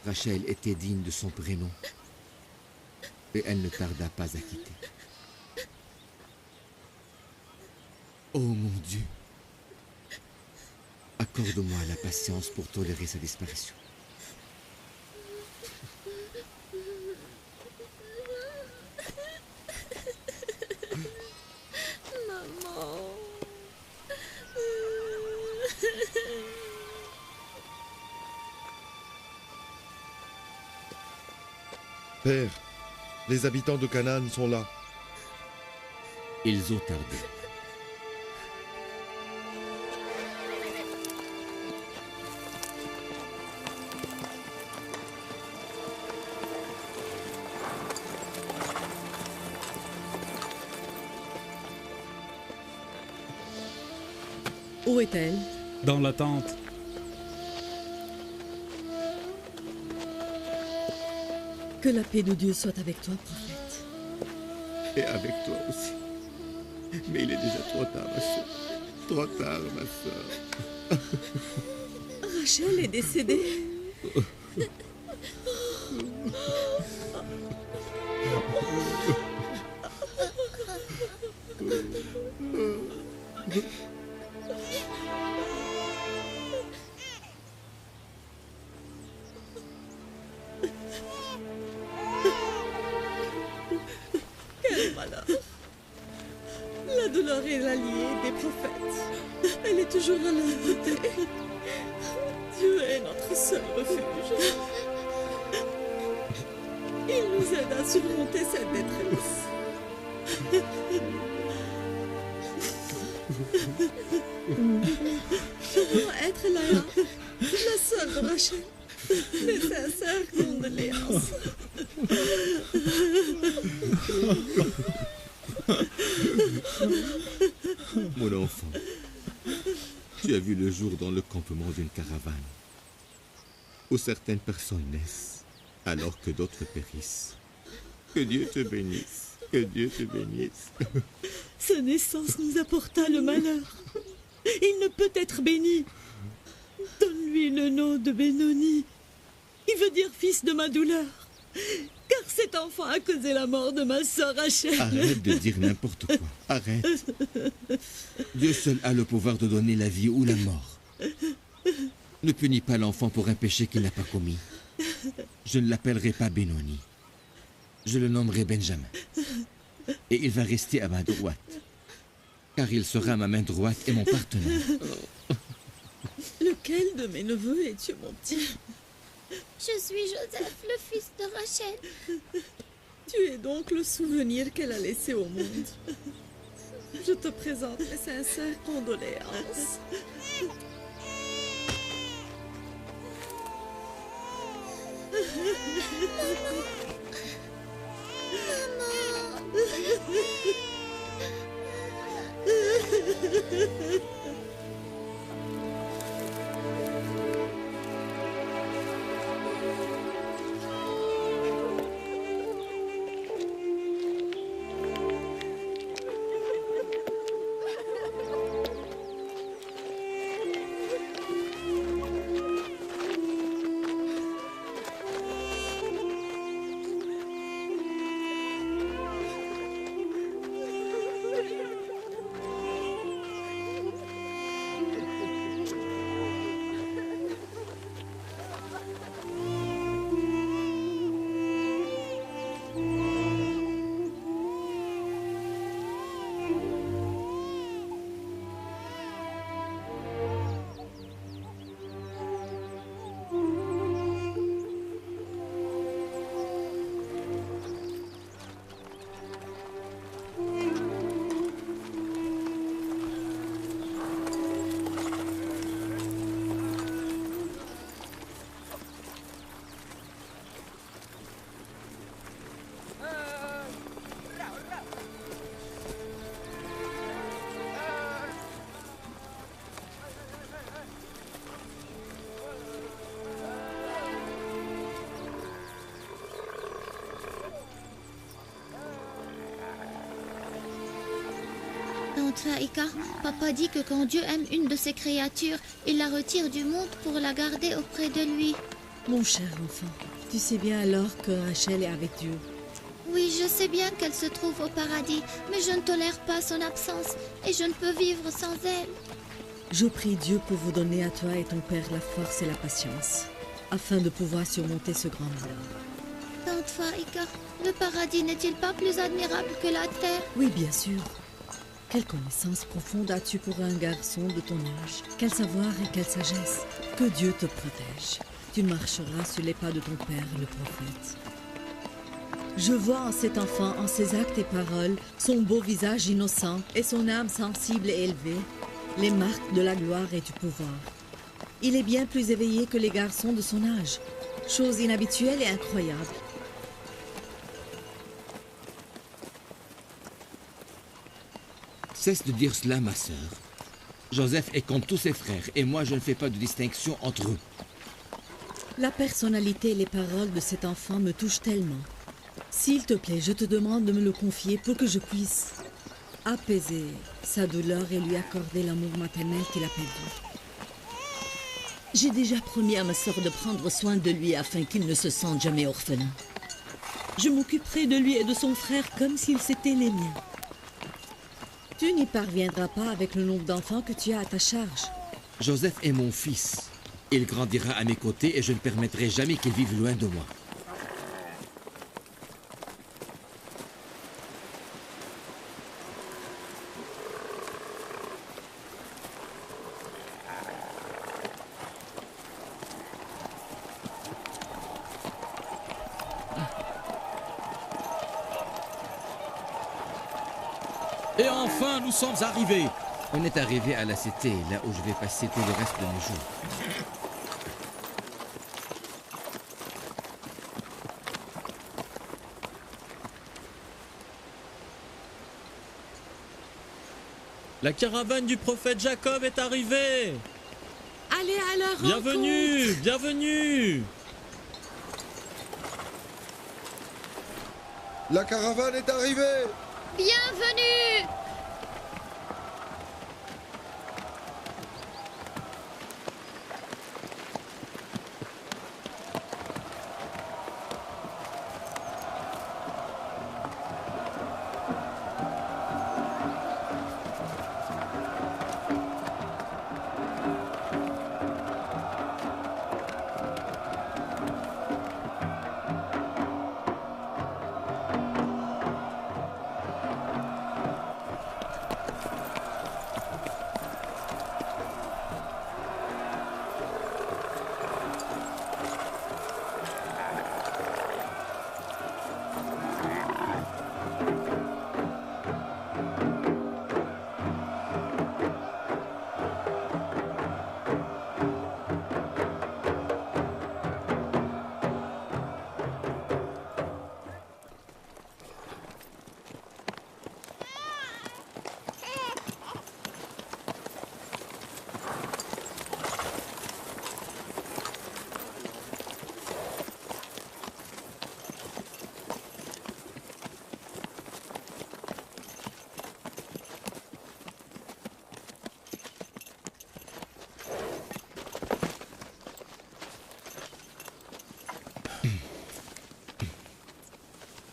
Rachel était digne de son prénom et elle ne tarda pas à quitter. Oh mon Dieu, accorde-moi la patience pour tolérer sa disparition. Maman. Père, les habitants de Canaan sont là. Ils ont tardé. Où est-elle? Dans la tente. Que la paix de Dieu soit avec toi, prophète. Et avec toi aussi. Mais il est déjà trop tard, ma soeur. Trop tard, ma soeur. Rachel est décédée. Quel malheur. La douleur est l'alliée des prophètes. Elle est toujours à leur côté. Dieu est notre seul refuge. Il nous aide à surmonter cette détresse. Je dois être là, la sœur de Rachel. Mes sincères condoléances. Mon enfant, tu as vu le jour dans le campement d'une caravane, où certaines personnes naissent, alors que d'autres périssent. Que Dieu te bénisse, que Dieu te bénisse. Sa naissance nous apporta le malheur. Il ne peut être béni. Donne-lui le nom de Benoni, qui veut dire fils de ma douleur. Car cet enfant a causé la mort de ma sœur Rachel. Arrête de dire n'importe quoi, arrête. Dieu seul a le pouvoir de donner la vie ou la mort. Ne punis pas l'enfant pour un péché qu'il n'a pas commis. Je ne l'appellerai pas Benoni. Je le nommerai Benjamin. Et il va rester à ma droite. Car il sera ma main droite et mon partenaire. Lequel de mes neveux es-tu, mon petit? Je suis Joseph, le fils de Rachel. Tu es donc le souvenir qu'elle a laissé au monde. Je te présente mes sincères condoléances. Tante Faïka, papa dit que quand Dieu aime une de ses créatures, il la retire du monde pour la garder auprès de lui. Mon cher enfant, tu sais bien alors que Rachel est avec Dieu. Oui, je sais bien qu'elle se trouve au paradis, mais je ne tolère pas son absence et je ne peux vivre sans elle. Je prie Dieu pour vous donner à toi et ton père la force et la patience, afin de pouvoir surmonter ce grand malheur. Tante Faïka, le paradis n'est-il pas plus admirable que la terre? Oui, bien sûr. Quelle connaissance profonde as-tu pour un garçon de ton âge? Quel savoir et quelle sagesse. Que Dieu te protège. Tu marcheras sur les pas de ton père, le prophète. Je vois en cet enfant, en ses actes et paroles, son beau visage innocent et son âme sensible et élevée, les marques de la gloire et du pouvoir. Il est bien plus éveillé que les garçons de son âge, chose inhabituelle et incroyable. Cesse de dire cela, ma sœur. Joseph est comme tous ses frères, et moi je ne fais pas de distinction entre eux. La personnalité et les paroles de cet enfant me touchent tellement. S'il te plaît, je te demande de me le confier pour que je puisse apaiser sa douleur et lui accorder l'amour maternel qu'il a perdu. J'ai déjà promis à ma sœur de prendre soin de lui afin qu'il ne se sente jamais orphelin. Je m'occuperai de lui et de son frère comme s'ils étaient les miens. Tu n'y parviendras pas avec le nombre d'enfants que tu as à ta charge. Joseph est mon fils. Il grandira à mes côtés et je ne permettrai jamais qu'il vive loin de moi. Et enfin, nous sommes arrivés. On est arrivé à la cité, là où je vais passer tout le reste de mes jours. La caravane du prophète Jacob est arrivée. Allez à leur rencontre. Bienvenue, bienvenue. La caravane est arrivée! Bienvenue!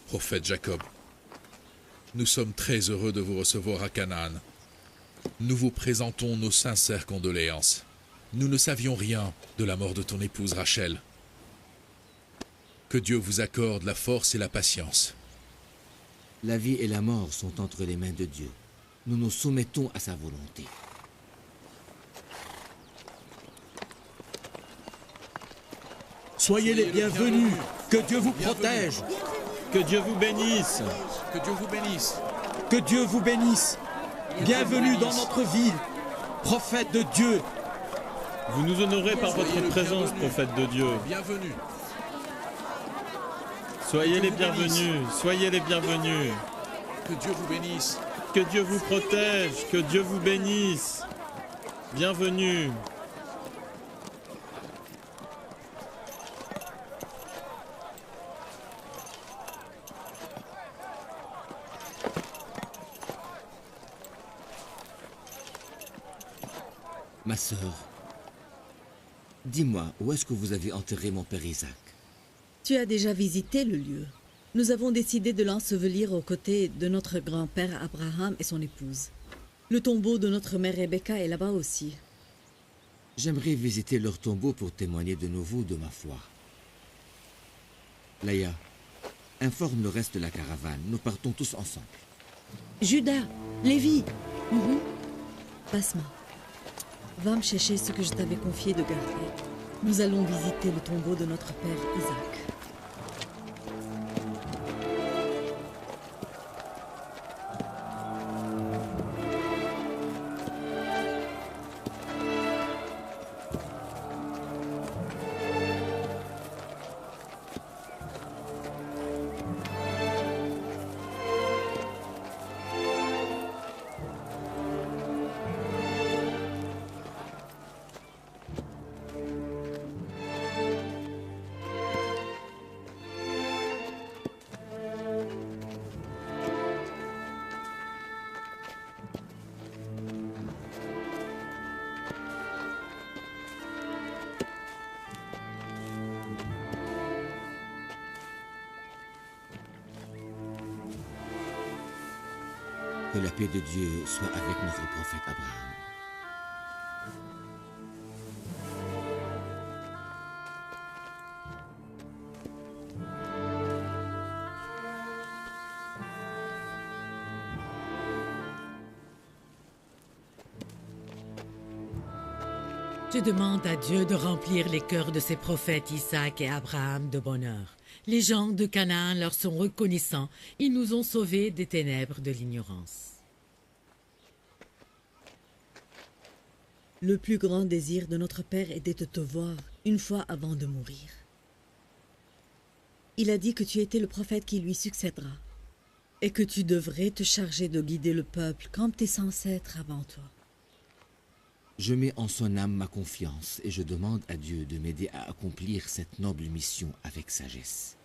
Prophète Jacob, nous sommes très heureux de vous recevoir à Canaan. Nous vous présentons nos sincères condoléances. Nous ne savions rien de la mort de ton épouse Rachel. Que Dieu vous accorde la force et la patience. La vie et la mort sont entre les mains de Dieu. Nous nous soumettons à sa volonté. Soyez les bienvenus. Que Dieu vous protège. Que Dieu vous bénisse. Que Dieu vous bénisse. Que Dieu vous bénisse. Bienvenue dans notre ville, prophète de Dieu. Vous nous honorez par votre présence, prophète de Dieu. Bienvenue. Soyez les bienvenus, soyez les bienvenus. Que Dieu vous bénisse. Que Dieu vous protège, que Dieu vous bénisse. Bienvenue. Ma sœur, dis-moi, où est-ce que vous avez enterré mon père Isaac? Tu as déjà visité le lieu. Nous avons décidé de l'ensevelir aux côtés de notre grand-père Abraham et son épouse. Le tombeau de notre mère Rebecca est là-bas aussi. J'aimerais visiter leur tombeau pour témoigner de nouveau de ma foi. Laïa, informe le reste de la caravane. Nous partons tous ensemble. Judas, Lévi, Basma, va me chercher ce que je t'avais confié de garder. Nous allons visiter le tombeau de notre père Isaac. Que la paix de Dieu soit avec notre prophète Abraham. Je demande à Dieu de remplir les cœurs de ses prophètes Isaac et Abraham de bonheur. Les gens de Canaan leur sont reconnaissants. Ils nous ont sauvés des ténèbres de l'ignorance. Le plus grand désir de notre Père était de te voir une fois avant de mourir. Il a dit que tu étais le prophète qui lui succédera et que tu devrais te charger de guider le peuple comme tes ancêtres avant toi. Je mets en son âme ma confiance et je demande à Dieu de m'aider à accomplir cette noble mission avec sagesse.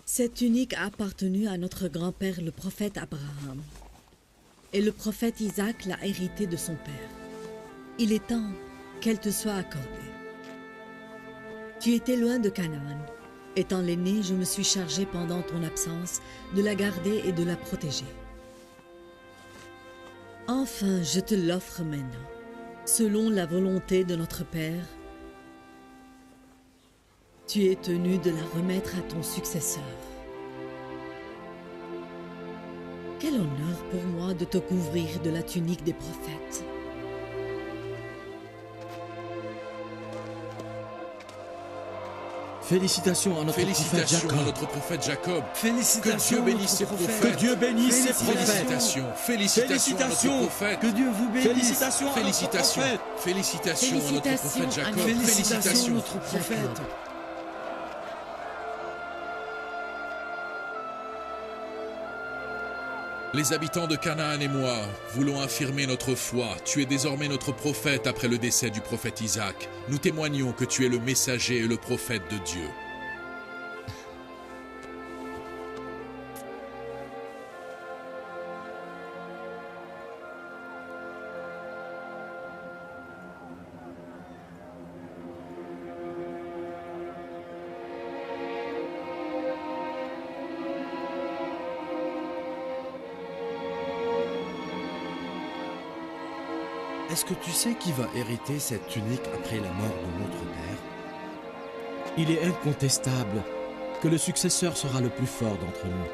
Cette tunique a appartenu à notre grand-père, le prophète Abraham. Et le prophète Isaac l'a héritée de son père. Il est temps qu'elle te soit accordée. Tu étais loin de Canaan. Étant l'aîné, je me suis chargé pendant ton absence de la garder et de la protéger. Enfin, je te l'offre maintenant, selon la volonté de notre Père. Tu es tenu de la remettre à ton successeur. Quel honneur pour moi de te couvrir de la tunique des prophètes. Félicitations à notre prophète Jacob. Félicitations Que Dieu bénisse ses prophètes. Que Dieu bénisse ses Félicitations. Félicitations à notre prophète. Que Dieu vous bénisse. Félicitations à notre prophète. Félicitations à notre prophète Jacob. Félicitations à notre prophète. Les habitants de Canaan et moi voulons affirmer notre foi. Tu es désormais notre prophète après le décès du prophète Isaac. Nous témoignons que tu es le messager et le prophète de Dieu. Est-ce que tu sais qui va hériter cette tunique après la mort de notre père? Il est incontestable que le successeur sera le plus fort d'entre nous.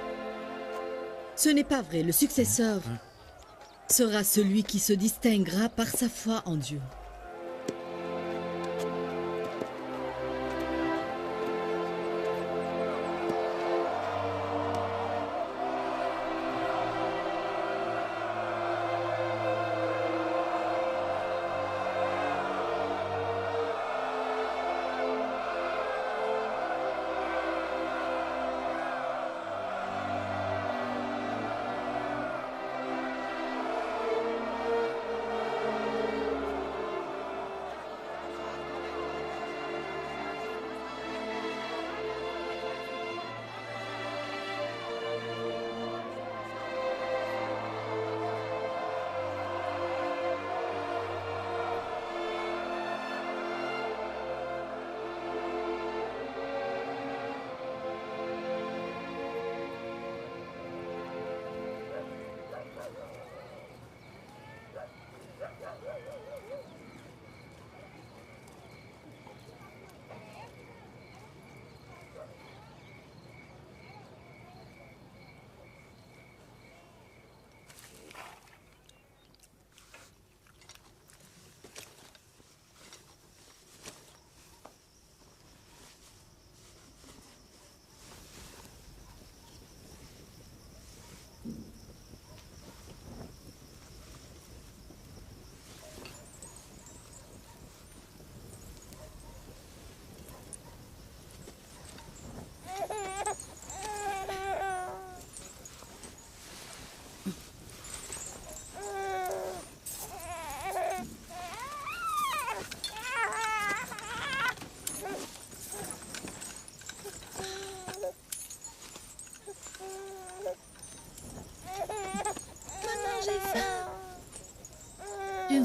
Ce n'est pas vrai, le successeur sera celui qui se distinguera par sa foi en Dieu.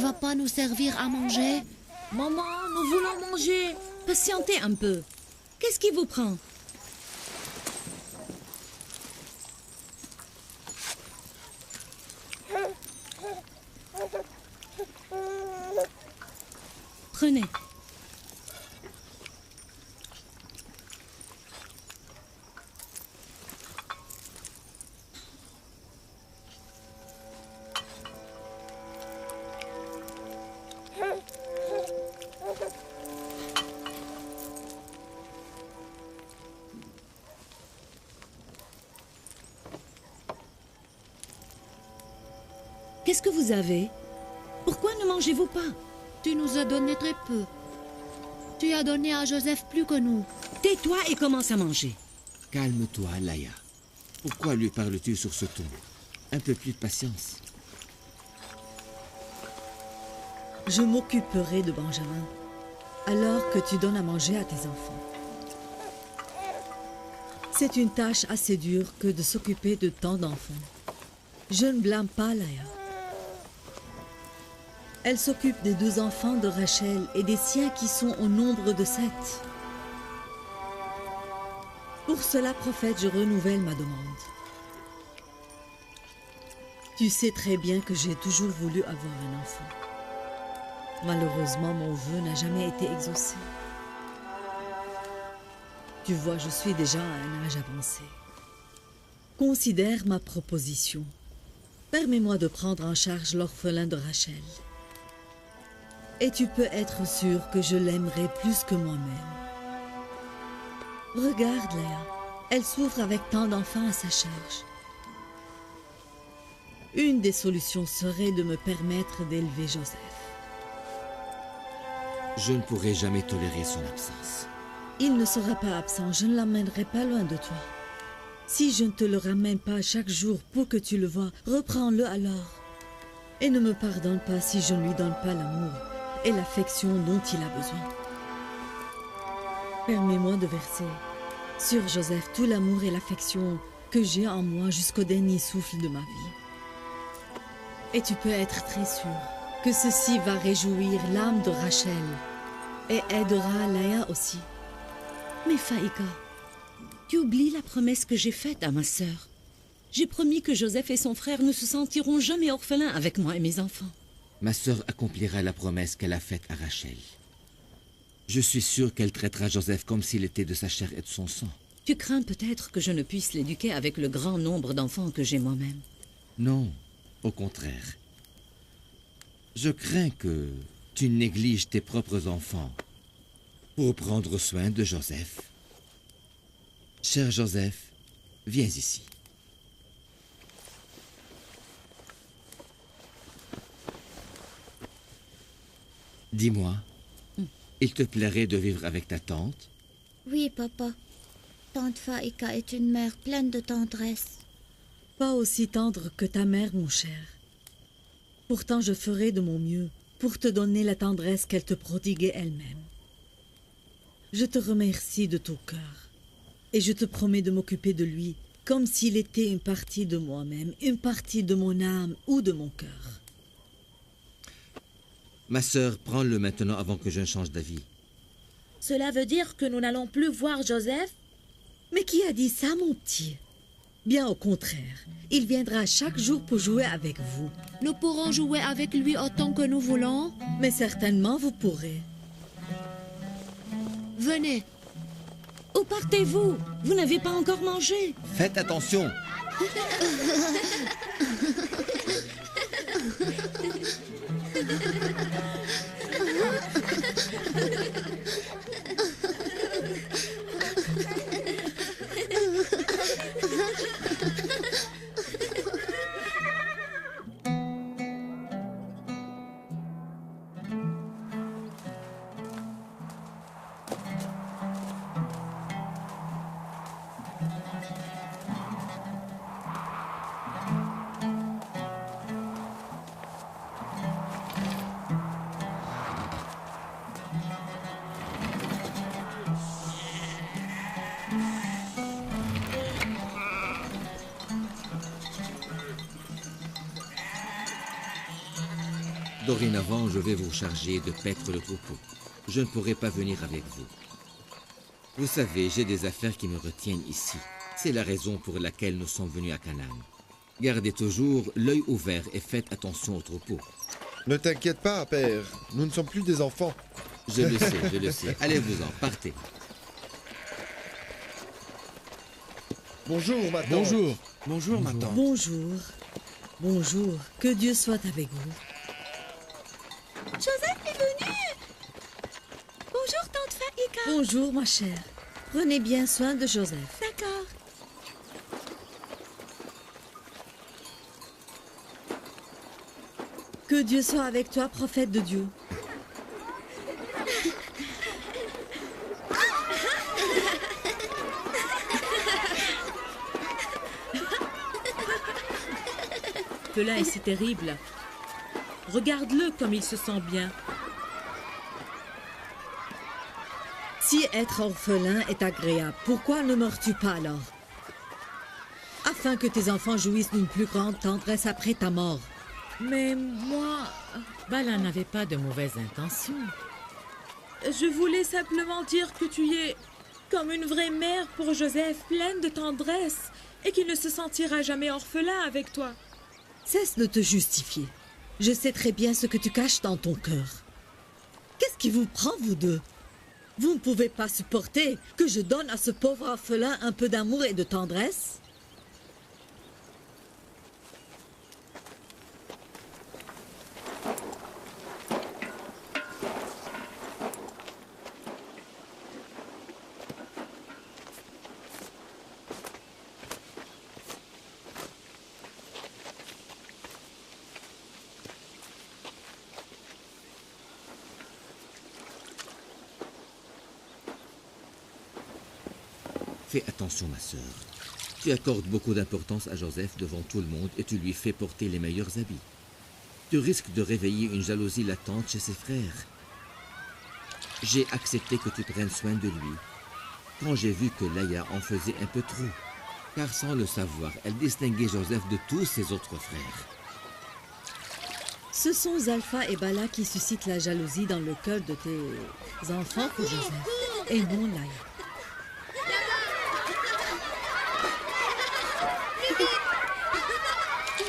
vas pas nous servir à manger? Maman, nous voulons manger. Patientez un peu. Qu'est-ce qui vous prend? Prenez. Qu'est-ce que vous avez? Pourquoi ne mangez-vous pas? Tu nous as donné très peu. Tu as donné à Joseph plus que nous. Tais-toi et commence à manger. Calme-toi, Laïa. Pourquoi lui parles-tu sur ce ton? Un peu plus de patience. Je m'occuperai de Benjamin, alors que tu donnes à manger à tes enfants. C'est une tâche assez dure que de s'occuper de tant d'enfants. Je ne blâme pas Laïa. Elle s'occupe des 2 enfants de Rachel et des siens qui sont au nombre de 7. Pour cela, prophète, je renouvelle ma demande. Tu sais très bien que j'ai toujours voulu avoir un enfant. Malheureusement, mon vœu n'a jamais été exaucé. Tu vois, je suis déjà à un âge avancé. Considère ma proposition. Permets-moi de prendre en charge l'orphelin de Rachel. Et tu peux être sûr que je l'aimerai plus que moi-même. Regarde, Léa. Elle souffre avec tant d'enfants à sa charge. Une des solutions serait de me permettre d'élever Joseph. Je ne pourrai jamais tolérer son absence. Il ne sera pas absent, je ne l'emmènerai pas loin de toi. Si je ne te le ramène pas chaque jour pour que tu le vois, reprends-le alors. Et ne me pardonne pas si je ne lui donne pas l'amour et l'affection dont il a besoin. Permets-moi de verser sur Joseph tout l'amour et l'affection que j'ai en moi jusqu'au dernier souffle de ma vie. Et tu peux être très sûr que ceci va réjouir l'âme de Rachel et aidera Laïa aussi. Mais Faïka, tu oublies la promesse que j'ai faite à ma sœur. J'ai promis que Joseph et son frère ne se sentiront jamais orphelins avec moi et mes enfants. Ma sœur accomplira la promesse qu'elle a faite à Rachel. Je suis sûr qu'elle traitera Joseph comme s'il était de sa chair et de son sang. Tu crains peut-être que je ne puisse l'éduquer avec le grand nombre d'enfants que j'ai moi-même. Non, au contraire. Je crains que tu négliges tes propres enfants pour prendre soin de Joseph. Cher Joseph, viens ici. Dis-moi, il te plairait de vivre avec ta tante? Oui, papa. Tante Faïka est une mère pleine de tendresse. Pas aussi tendre que ta mère, mon cher. Pourtant, je ferai de mon mieux pour te donner la tendresse qu'elle te prodiguait elle-même. Je te remercie de tout cœur et je te promets de m'occuper de lui comme s'il était une partie de moi-même, une partie de mon âme ou de mon cœur. Ma sœur, prends-le maintenant avant que je ne change d'avis. Cela veut dire que nous n'allons plus voir Joseph? Mais qui a dit ça, mon petit? Bien au contraire, il viendra chaque jour pour jouer avec vous. Nous pourrons jouer avec lui autant que nous voulons? Mais certainement vous pourrez. Venez. Où partez-vous? Vous n'avez pas encore mangé. Faites attention. Dorénavant, je vais vous charger de paître le troupeau. Je ne pourrai pas venir avec vous. Vous savez, j'ai des affaires qui me retiennent ici. C'est la raison pour laquelle nous sommes venus à Canaan. Gardez toujours l'œil ouvert et faites attention au troupeau. Ne t'inquiète pas, père. Nous ne sommes plus des enfants. Je le sais, je le sais. Allez-vous-en, partez. Bonjour, ma tante. Bonjour. Bonjour, ma tante. Bonjour. Bonjour. Que Dieu soit avec vous. Joseph est venu. Bonjour, tante Faïka. Bonjour, ma chère. Prenez bien soin de Joseph. D'accord. Que Dieu soit avec toi, prophète de Dieu. Felin est si terrible. Regarde-le comme il se sent bien. Si être orphelin est agréable, pourquoi ne meurs-tu pas alors? Afin que tes enfants jouissent d'une plus grande tendresse après ta mort. Mais moi, Bala n'avait pas de mauvaises intentions. je voulais simplement dire que tu es comme une vraie mère pour Joseph, pleine de tendresse, et qu'il ne se sentira jamais orphelin avec toi. Cesse de te justifier. Je sais très bien ce que tu caches dans ton cœur. Qu'est-ce qui vous prend, vous deux? Vous ne pouvez pas supporter que je donne à ce pauvre orphelin un peu d'amour et de tendresse? Fais attention, ma sœur. Tu accordes beaucoup d'importance à Joseph devant tout le monde et tu lui fais porter les meilleurs habits. Tu risques de réveiller une jalousie latente chez ses frères. J'ai accepté que tu prennes soin de lui quand j'ai vu que Laïa en faisait un peu trop. Car sans le savoir, elle distinguait Joseph de tous ses autres frères. Ce sont Zalpha et Bala qui suscitent la jalousie dans le cœur de tes enfants pour Joseph, et non Laïa.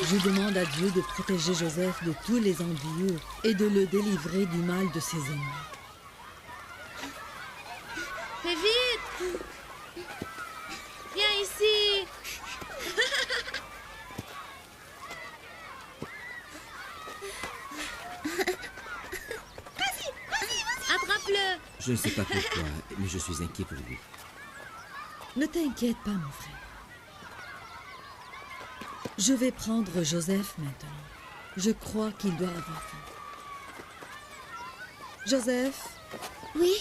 Je demande à Dieu de protéger Joseph de tous les envieux et de le délivrer du mal de ses ennemis. Fais vite! Viens ici! Attrape-le! Je ne sais pas pourquoi, mais je suis inquiet pour lui. Ne t'inquiète pas, mon frère. Je vais prendre Joseph maintenant. Je crois qu'il doit avoir faim. Joseph, Oui?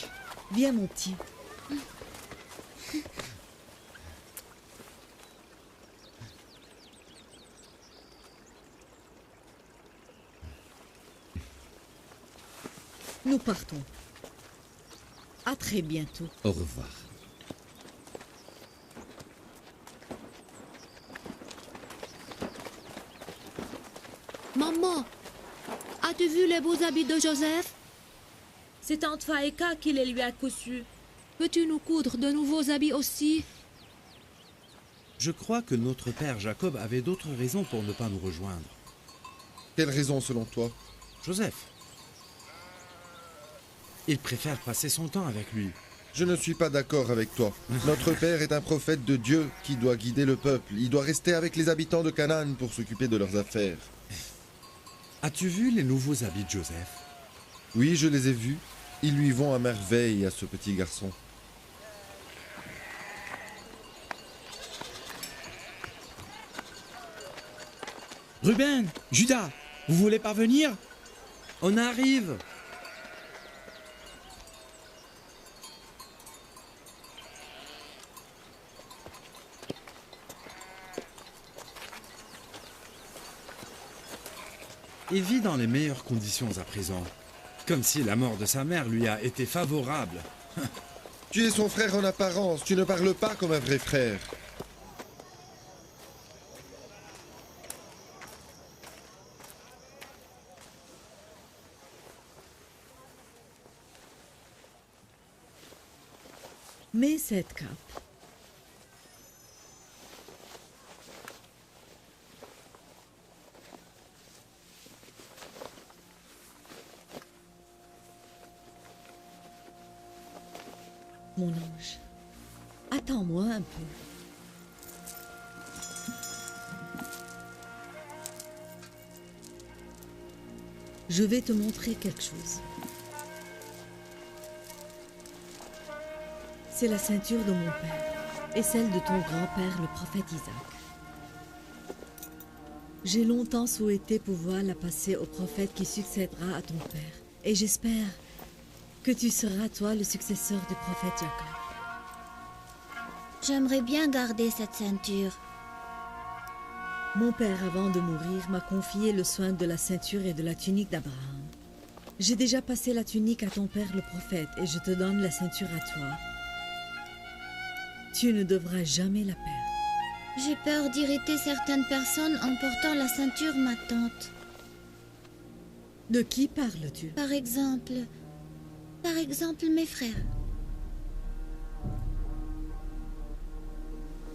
viens mon petit. Nous partons. À très bientôt. Au revoir. Maman, as-tu vu les beaux habits de Joseph? C'est tante Faïka qui les lui a cousus. Peux-tu nous coudre de nouveaux habits aussi? Je crois que notre père Jacob avait d'autres raisons pour ne pas nous rejoindre. Quelle raison selon toi? Joseph. Il préfère passer son temps avec lui. Je ne suis pas d'accord avec toi. Notre père est un prophète de Dieu qui doit guider le peuple. Il doit rester avec les habitants de Canaan pour s'occuper de leurs affaires. As-tu vu les nouveaux habits de Joseph? Oui, je les ai vus. Ils lui vont à merveille à ce petit garçon. Ruben, Judas, vous voulez parvenir? On arrive! Il vit dans les meilleures conditions à présent. Comme si la mort de sa mère lui a été favorable. Tu es son frère en apparence. Tu ne parles pas comme un vrai frère. Mets cette cape. Mon ange, attends-moi un peu. Je vais te montrer quelque chose. C'est la ceinture de mon père et celle de ton grand-père, le prophète Isaac. J'ai longtemps souhaité pouvoir la passer au prophète qui succédera à ton père. Et j'espère que tu seras, toi, le successeur du prophète Jacob. J'aimerais bien garder cette ceinture. Mon père, avant de mourir, m'a confié le soin de la ceinture et de la tunique d'Abraham. J'ai déjà passé la tunique à ton père, le prophète, et je te donne la ceinture à toi. Tu ne devras jamais la perdre. J'ai peur d'irriter certaines personnes en portant la ceinture, ma tante. De qui parles-tu? Par exemple mes frères.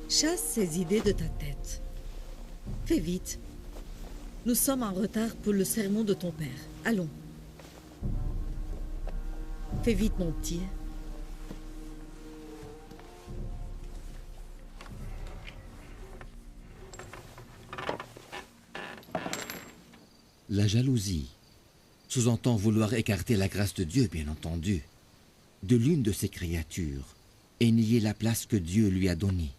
Chasse ces idées de ta tête. Fais vite. Nous sommes en retard pour le sermon de ton père. Allons. Fais vite, mon petit. La jalousie sous-entend vouloir écarter la grâce de Dieu, bien entendu, de l'une de ses créatures et nier la place que Dieu lui a donnée.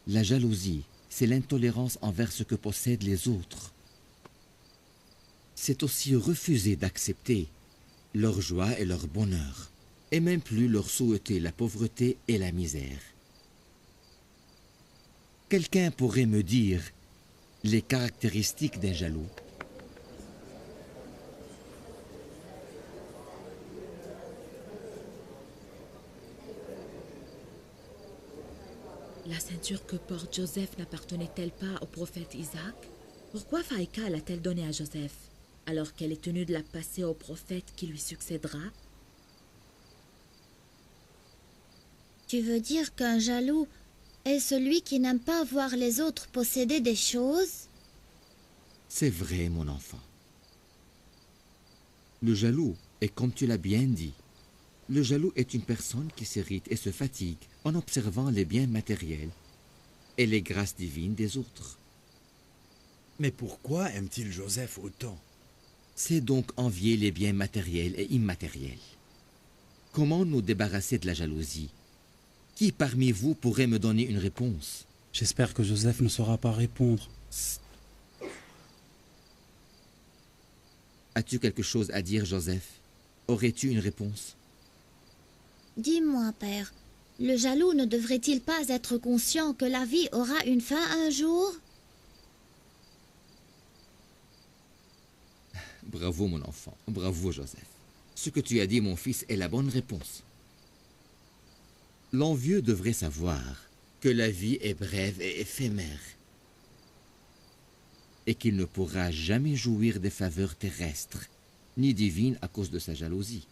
La jalousie, c'est l'intolérance envers ce que possèdent les autres. C'est aussi refuser d'accepter leur joie et leur bonheur, et même plus leur souhaiter la pauvreté et la misère. Quelqu'un pourrait me dire les caractéristiques d'un jaloux. La ceinture que porte Joseph n'appartenait-elle pas au prophète Isaac? Pourquoi Faïka l'a-t-elle donnée à Joseph, alors qu'elle est tenue de la passer au prophète qui lui succédera? Tu veux dire qu'un jaloux est celui qui n'aime pas voir les autres posséder des choses? C'est vrai, mon enfant. Le jaloux est comme tu l'as bien dit. Le jaloux est une personne qui s'irrite et se fatigue en observant les biens matériels et les grâces divines des autres. Mais pourquoi aime-t-il Joseph autant? C'est donc envier les biens matériels et immatériels. Comment nous débarrasser de la jalousie? Qui parmi vous pourrait me donner une réponse? J'espère que Joseph ne saura pas répondre. As-tu quelque chose à dire, Joseph? Aurais-tu une réponse? Dis-moi, père, le jaloux ne devrait-il pas être conscient que la vie aura une fin un jour? Bravo, mon enfant. Bravo, Joseph. Ce que tu as dit, mon fils, est la bonne réponse. L'envieux devrait savoir que la vie est brève et éphémère et qu'il ne pourra jamais jouir des faveurs terrestres ni divines à cause de sa jalousie.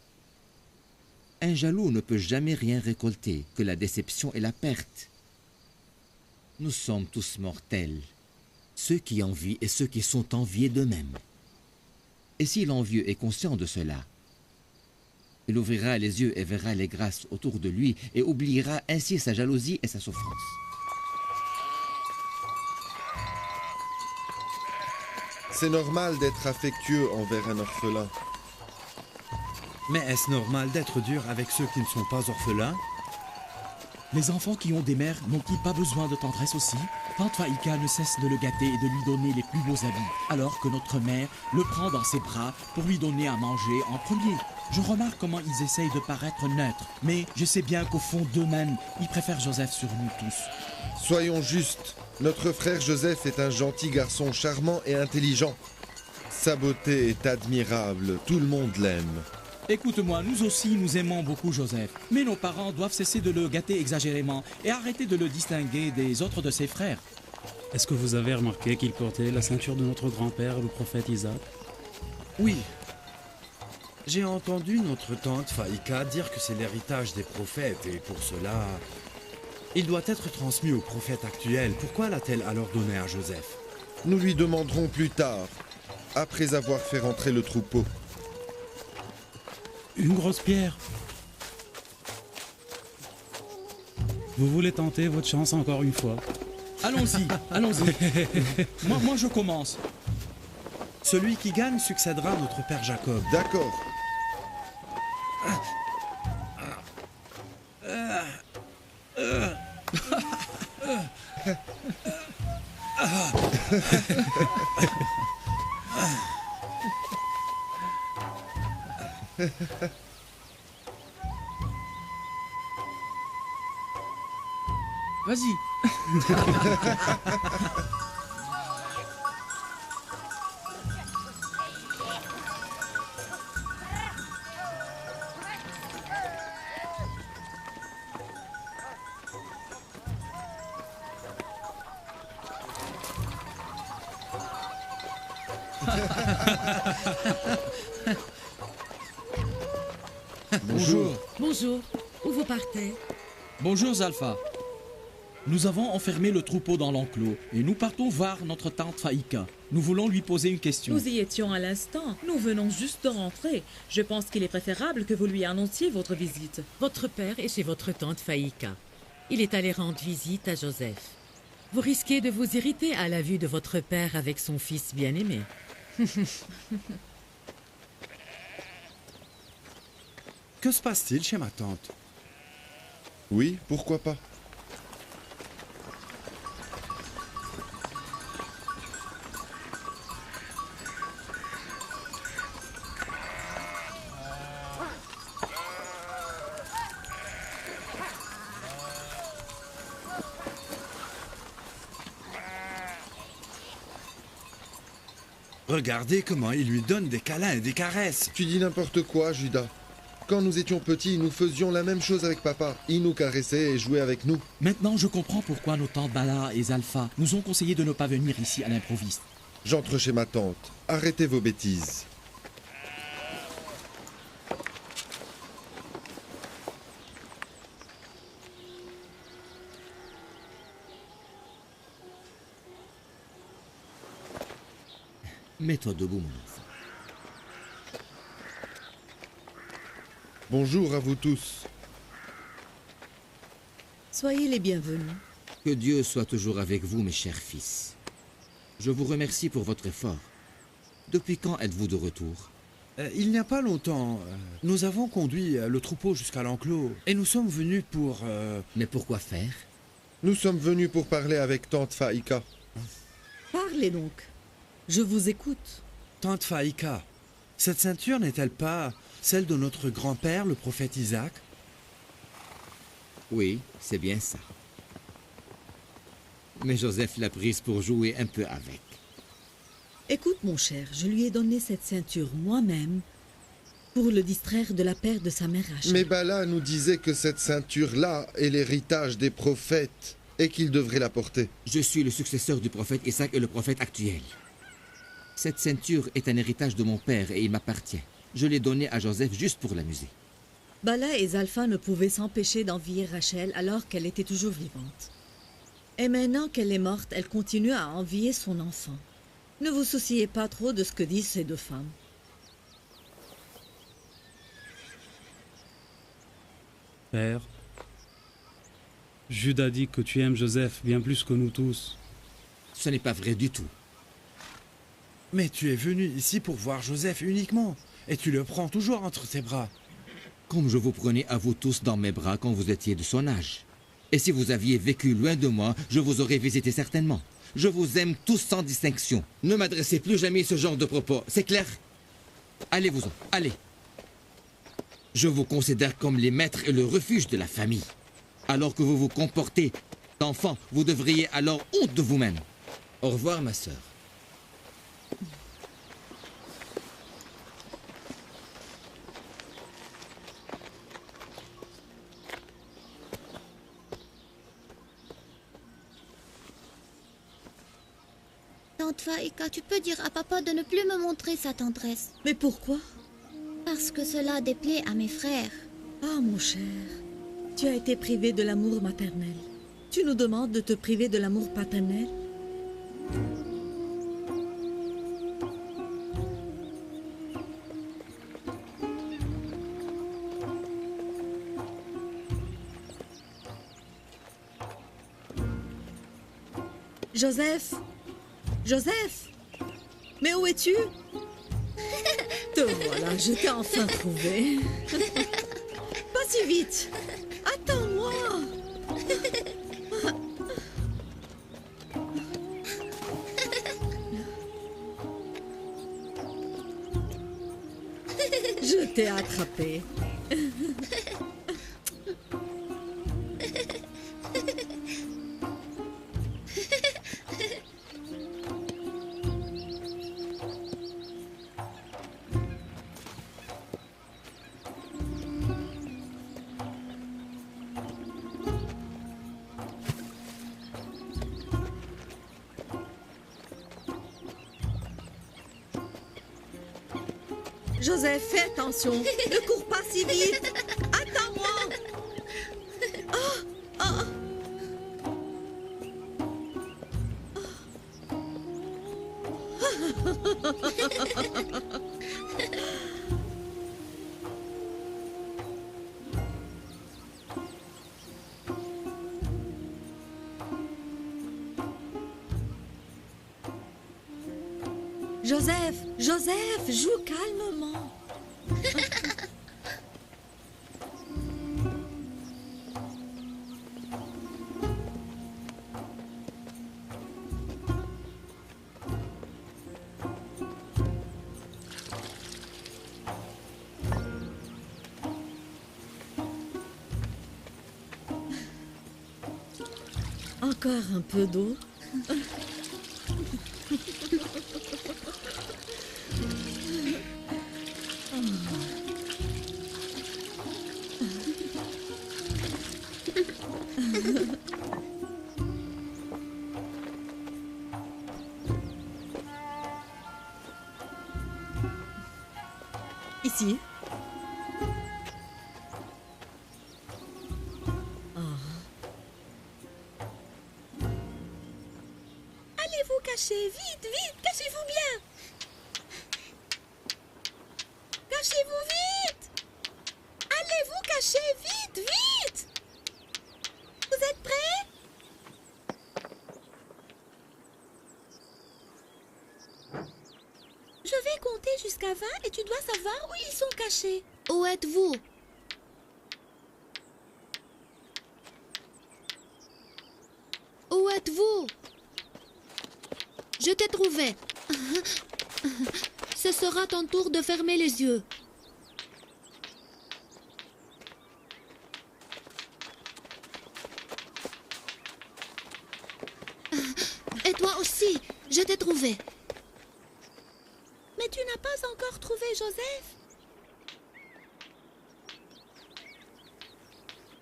Un jaloux ne peut jamais rien récolter que la déception et la perte. Nous sommes tous mortels, ceux qui envient et ceux qui sont enviés d'eux-mêmes. Et si l'envieux est conscient de cela, il ouvrira les yeux et verra les grâces autour de lui et oubliera ainsi sa jalousie et sa souffrance. C'est normal d'être affectueux envers un orphelin. Mais est-ce normal d'être dur avec ceux qui ne sont pas orphelins? Les enfants qui ont des mères n'ont-ils pas besoin de tendresse aussi? Tante Faïka ne cesse de le gâter et de lui donner les plus beaux habits, alors que notre mère le prend dans ses bras pour lui donner à manger en premier. Je remarque comment ils essayent de paraître neutres, mais je sais bien qu'au fond d'eux-mêmes, ils préfèrent Joseph sur nous tous. Soyons justes, notre frère Joseph est un gentil garçon charmant et intelligent. Sa beauté est admirable, tout le monde l'aime. Écoute-moi, nous aussi nous aimons beaucoup Joseph, mais nos parents doivent cesser de le gâter exagérément et arrêter de le distinguer des autres de ses frères. Est-ce que vous avez remarqué qu'il portait la ceinture de notre grand-père, le prophète Isaac? Oui. J'ai entendu notre tante Faïka dire que c'est l'héritage des prophètes et pour cela, il doit être transmis au prophète actuel. Pourquoi l'a-t-elle alors donné à Joseph? Nous lui demanderons plus tard, après avoir fait rentrer le troupeau. Une grosse pierre. Vous voulez tenter votre chance encore une fois? Allons-y, allons-y. moi, je commence. Celui qui gagne succédera à notre père Jacob. D'accord. Vas-y. Bonjour. Bonjour. Où vous partez? Bonjour Zalfa. Nous avons enfermé le troupeau dans l'enclos et nous partons voir notre tante Faïka. Nous voulons lui poser une question. Nous y étions à l'instant. Nous venons juste de rentrer. Je pense qu'il est préférable que vous lui annonciez votre visite. Votre père est chez votre tante Faïka. Il est allé rendre visite à Joseph. Vous risquez de vous irriter à la vue de votre père avec son fils bien-aimé. Que se passe-t-il chez ma tante? Oui, pourquoi pas? Regardez comment il lui donne des câlins et des caresses. Tu dis n'importe quoi, Judas. Quand nous étions petits, nous faisions la même chose avec papa. Il nous caressait et jouait avec nous. Maintenant, je comprends pourquoi nos tantes Bala et Zalfa nous ont conseillé de ne pas venir ici à l'improviste. J'entre chez ma tante. Arrêtez vos bêtises. Mets-toi debout, mon enfant. Bonjour à vous tous. Soyez les bienvenus. Que Dieu soit toujours avec vous, mes chers fils. Je vous remercie pour votre effort. Depuis quand êtes-vous de retour? Il n'y a pas longtemps, nous avons conduit le troupeau jusqu'à l'enclos et nous sommes venus pour... Mais pourquoi faire? Nous sommes venus pour parler avec tante Faïka. Parlez donc. Je vous écoute. Tante Faïka, cette ceinture n'est-elle pas celle de notre grand-père, le prophète Isaac? Oui, c'est bien ça. Mais Joseph l'a prise pour jouer un peu avec. Écoute, mon cher, je lui ai donné cette ceinture moi-même pour le distraire de la perte de sa mère Rachel. Mais Bala nous disait que cette ceinture-là est l'héritage des prophètes et qu'il devrait la porter. Je suis le successeur du prophète Isaac et le prophète actuel. Cette ceinture est un héritage de mon père et il m'appartient. Je l'ai donnée à Joseph juste pour l'amuser. Bala et Zalfa ne pouvaient s'empêcher d'envier Rachel alors qu'elle était toujours vivante. Et maintenant qu'elle est morte, elle continue à envier son enfant. Ne vous souciez pas trop de ce que disent ces deux femmes. Père, Judas dit que tu aimes Joseph bien plus que nous tous. Ce n'est pas vrai du tout. Mais tu es venu ici pour voir Joseph uniquement, et tu le prends toujours entre tes bras. Comme je vous prenais à vous tous dans mes bras quand vous étiez de son âge. Et si vous aviez vécu loin de moi, je vous aurais visité certainement. Je vous aime tous sans distinction. Ne m'adressez plus jamais ce genre de propos, c'est clair? Allez-vous-en, allez. Je vous considère comme les maîtres et le refuge de la famille. Alors que vous vous comportez d'enfant, vous devriez alors honte de vous-même. Au revoir, ma sœur. Tante Faïka, tu peux dire à papa de ne plus me montrer sa tendresse. Mais pourquoi? parce que cela déplaît à mes frères. Ah, mon cher, tu as été privé de l'amour maternel. Tu nous demandes de te priver de l'amour paternel? Joseph! Joseph! Mais où es-tu? Te voilà, je t'ai enfin trouvé. Pas si vite! Attends-moi! Je t'ai attrapé. Joseph, fais attention. Ne cours pas si vite. Attends-moi. Oh, oh. Joseph, Joseph, joue calmement. Encore un peu d'eau. Ici. Allez-vous cacher, vite, vite, cachez-vous bien. Cachez-vous vite. Allez-vous cacher, vite, vite. Vous êtes prêts? Je vais compter jusqu'à 20 et tu dois savoir où ils sont cachés. Où êtes-vous? Où êtes-vous? Je t'ai trouvé. Ce sera ton tour de fermer les yeux. Et toi aussi, je t'ai trouvé. Mais tu n'as pas encore trouvé Joseph?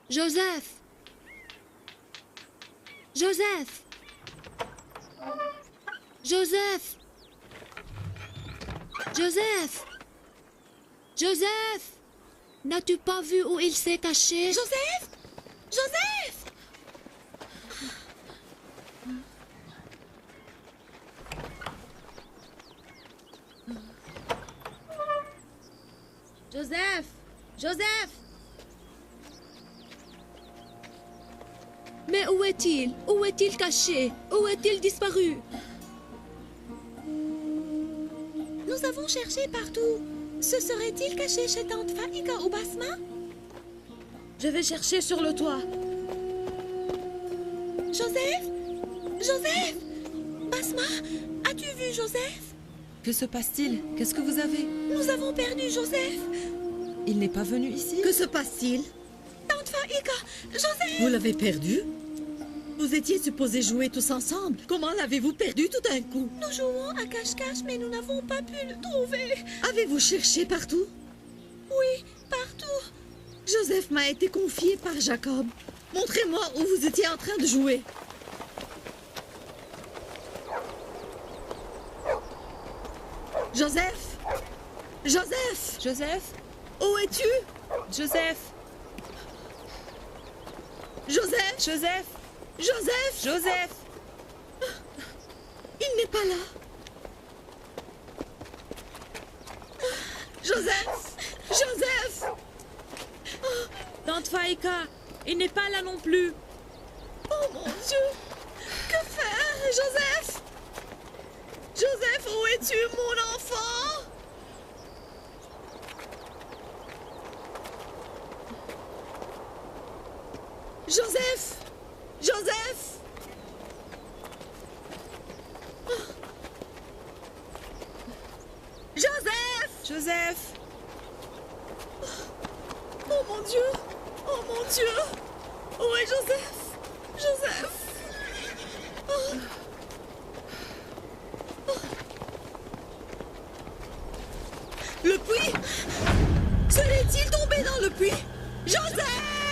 Joseph! Joseph! Joseph! Joseph! Joseph! N'as-tu pas vu où il s'est caché? Joseph! Joseph! Joseph! Joseph! Mais où est-il? Où est-il caché? Où est-il disparu? Nous avons cherché partout. Se serait-il caché chez Tante Faïka ou Basma? Je vais chercher sur le toit. Joseph? Joseph? Basma, as-tu vu Joseph? Que se passe-t-il? Qu'est-ce que vous avez? Nous avons perdu Joseph. Il n'est pas venu ici? Que se passe-t-il? Tante Faïka, Joseph! Vous l'avez perdu? Vous étiez supposés jouer tous ensemble. Comment l'avez-vous perdu tout d'un coup? Nous jouons à cache-cache, mais nous n'avons pas pu le trouver. Avez-vous cherché partout? Oui, partout. Joseph m'a été confié par Jacob. Montrez-moi où vous étiez en train de jouer. Joseph! Joseph! Joseph? Où es-tu? Joseph! Joseph? Joseph! Joseph? Joseph! Il n'est pas là. Joseph! Joseph! Tante Faïka, il n'est pas là non plus. Oh mon Dieu! Que faire, Joseph? Joseph, où es-tu, mon enfant? Joseph! Joseph! Joseph! Joseph! Oh mon Dieu! Oh mon Dieu! Où est Joseph? Joseph! Oh. Oh. Le puits? Serait-il tombé dans le puits? Joseph!